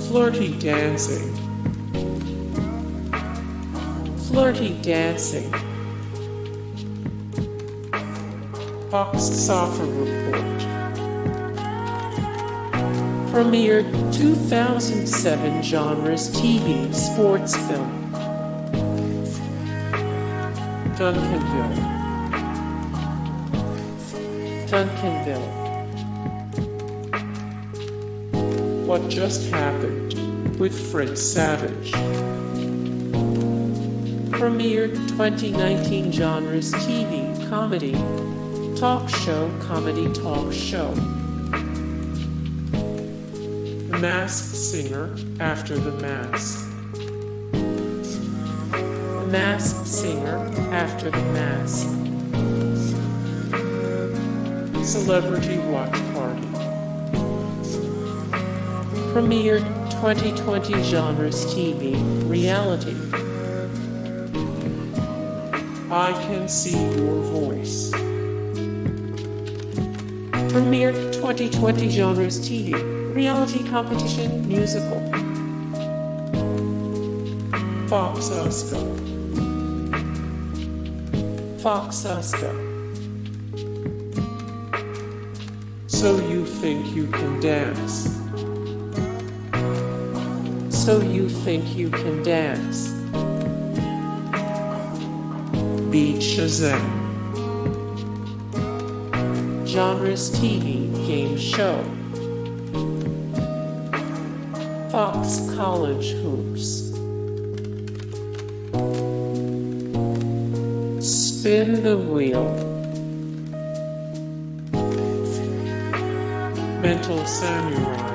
Flirty Dancing. Flirty Dancing. Fox Soccer Report. Premiered 2007 Genres TV Sports Film. Duncanville. Duncanville. What Just Happened with Fred Savage. Premiered 2019 Genres TV Comedy Talk Show Comedy Talk Show. The Masked Singer After the Mask. The Masked Singer After the Mask. Celebrity Watch Party. Premiered 2020 Genres TV Reality. I Can See Your Voice. Premiered 2020 Genres TV Reality Competition Musical. Fox Uska. Fox Uska. So You Think You Can Dance. So You Think You Can Dance. Beat Shazam. Genres TV Game Show. Fox College Hoops. Spin the Wheel. Mental Samurai.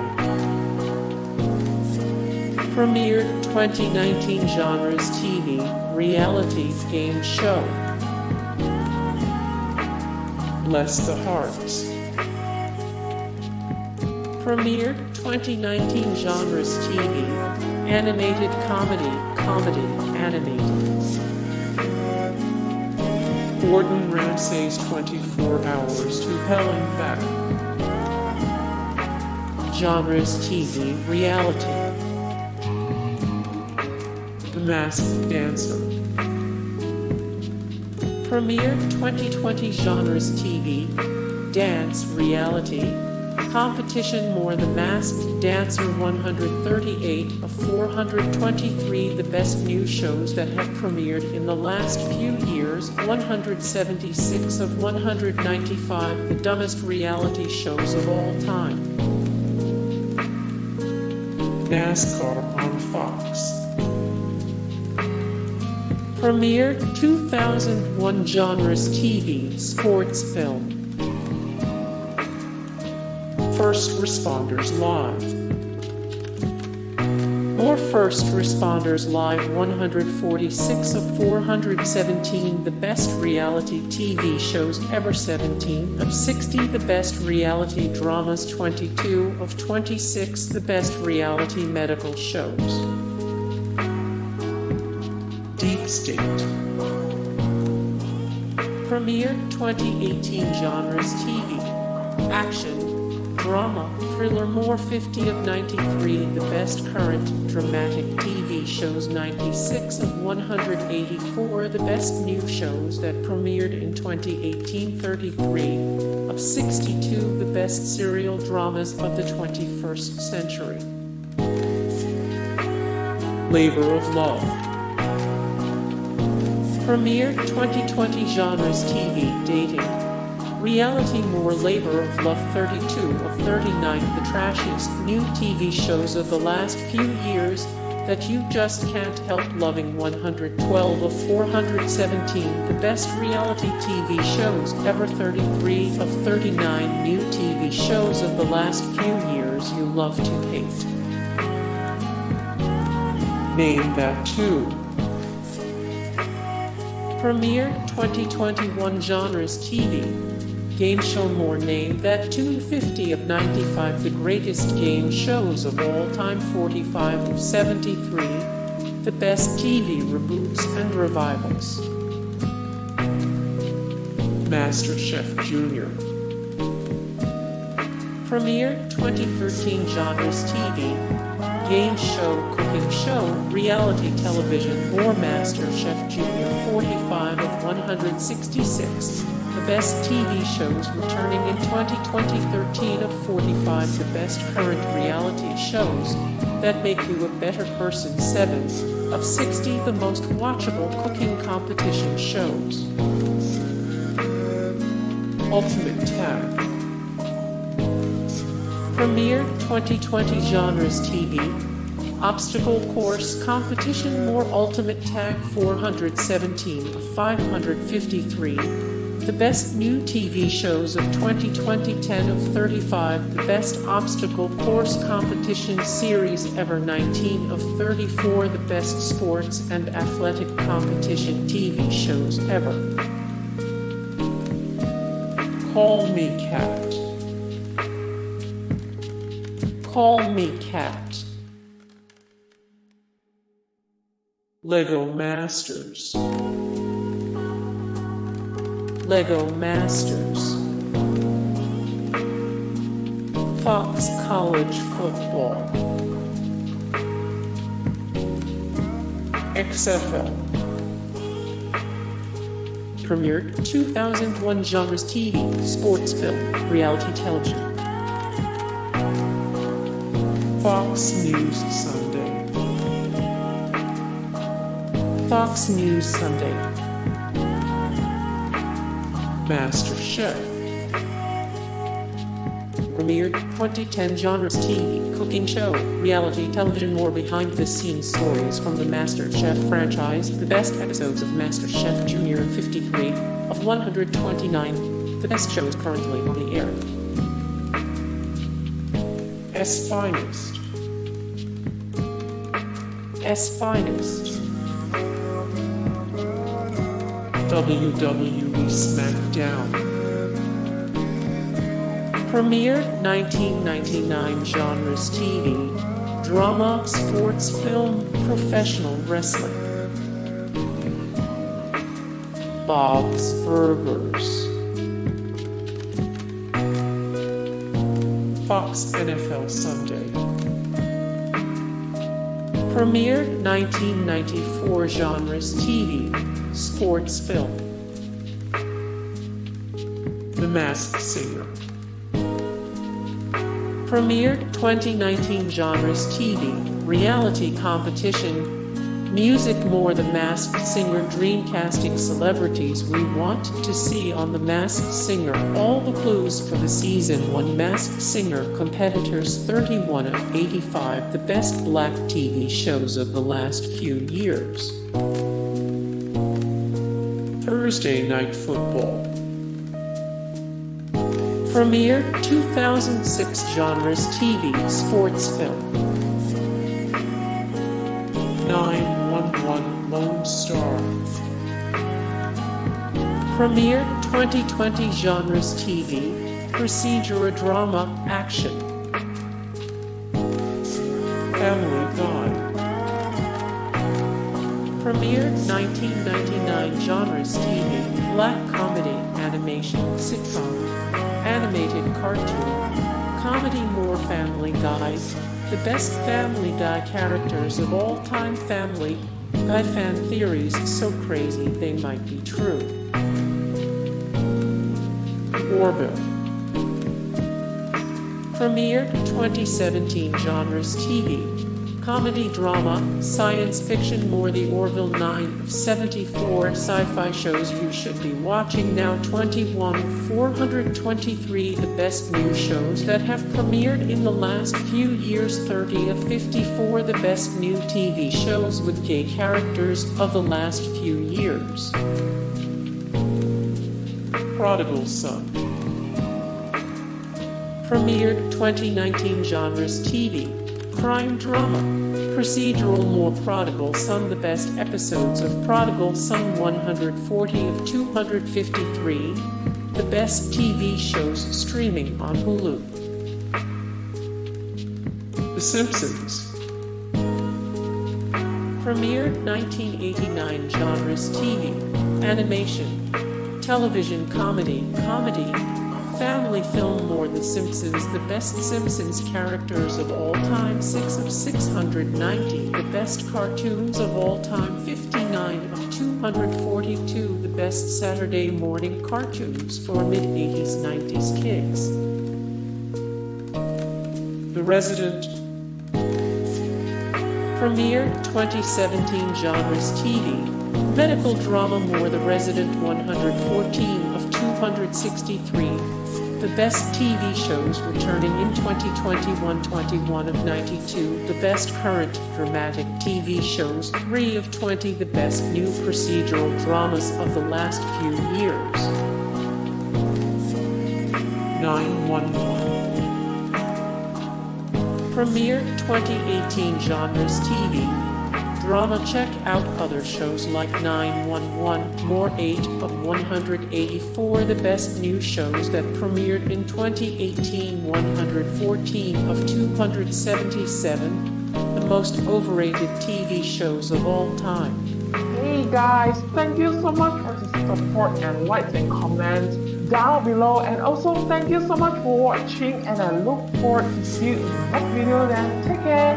Premiered 2019 Genres TV Reality Game Show. Bless the Harts. Premiered 2019 Genres TV Animated Comedy Animated. Gordon Ramsay's 24 Hours to Hell and Back. Genres TV Reality. The Masked Dancer. Premiered 2020 Genres TV Dance Reality Competition More The Masked Dancer 138 of 423 The best new shows that have premiered in the last few years 176 of 195 The dumbest reality shows of all time. NASCAR on Fox. Premiered 2001 Genres TV Sports Film. First Responders Live. More First Responders Live 146 of 417 The best reality TV shows ever 17 of 60 The best reality dramas 22 of 26 The best reality medical shows. Deep State. Premiered 2018 Genres TV. Action, drama, thriller more 50 of 93 The best current dramatic TV shows 96 of 184 The best new shows that premiered in 2018 33 of 62 The best serial dramas of the 21st century. Labor of Love. Premiered 2020 Genres TV Dating. Reality More Labor of Love 32 of 39 The trashiest new TV shows of the last few years that you just can't help loving 112 of 417 The best reality TV shows ever 33 of 39 new TV shows of the last few years you love to hate. Name That Too. Premiered 2021 Genres TV Game Show More Name That 250 of 95 The greatest game shows of all time 45 of 73 The best TV reboots and revivals. MasterChef Junior. Premiered 2013 Genres TV game show, cooking show, reality television, more MasterChef Junior 45 of 166. The best TV shows returning in 2020 13 of 45. The best current reality shows that make you a better person 7 of 60. The most watchable cooking competition shows. Ultimate Tag. Premiered 2020 Genres TV. Obstacle Course Competition, more Ultimate Tag 417 of 553. The best new TV shows of 2020 10 of 35. The best obstacle course competition series ever 19 of 34. The best sports and athletic competition TV shows ever. Call Me Cat. Call Me Cat. Lego Masters. Lego Masters. Fox College Football. XFL. Premiered 2001 Genres TV, sports film, reality television. Fox News Sunday. Fox News Sunday. MasterChef. Premiered 2010 Genres TV, cooking show, reality television, more behind-the-scenes stories from the MasterChef franchise. The best episodes of MasterChef Junior 53 of 129. The best shows currently on the air. S Finest. S Finest. WWE SmackDown. Premiered 1999 Genres TV, drama, sports, film, professional wrestling. Bob's Burgers. Fox NFL Sunday. Premiered 1994 Genres TV, sports film. The Masked Singer. Premiered 2019 Genres TV, reality competition, music, more. The Masked Singer, dreamcasting celebrities we want to see on The Masked Singer. All the clues for the season 1 Masked Singer competitors 31 of 85. The best black TV shows of the last few years. Thursday Night Football. Premiered 2006 Genres TV, sports film. 911 Lone Star. Premiered 2020 Genres TV, procedural, drama, action. Family Guy. Premiered 1999 Genres TV, black comedy, animation, sitcom, animated cartoon, comedy, more. Family Guy. The best Family Guy characters of all time. Family Guy fan theories so crazy they might be true. Orville. Premiered 2017 Genres TV, comedy, drama, science fiction, more. The Orville 9 of 74 sci-fi shows you should be watching now. 21 423 the best new shows that have premiered in the last few years. 30 of 54 the best new TV shows with gay characters of the last few years. Prodigal Son. Premiered 2019 Genres TV, crime drama, procedural, more. Prodigal Son, the best episodes of Prodigal Son 140 of 253. The best TV shows streaming on Hulu. The Simpsons. Premiered 1989 Genres TV, animation, television, comedy, Family film more The Simpsons, the best Simpsons characters of all time, 6 of 690, the best cartoons of all time, 59 of 242, the best Saturday morning cartoons for mid-80s, 90s kids. The Resident premiered 2017 Genres TV, medical drama more The Resident, 114 of 263, the best TV shows returning in 2021, 21 of 92, the best current dramatic TV shows, 3 of 20, the best new procedural dramas of the last few years. 911 premiered 2018 Genres TV drama. Check out other shows like 911 more, 8 of 184, the best new shows that premiered in 2018, 114 of 277, the most overrated TV shows of all time. Hey guys, thank you so much for the support and likes and comments down below, and also thank you so much for watching, and I look forward to see you in the next video. Then take care,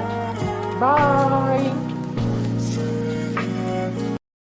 bye.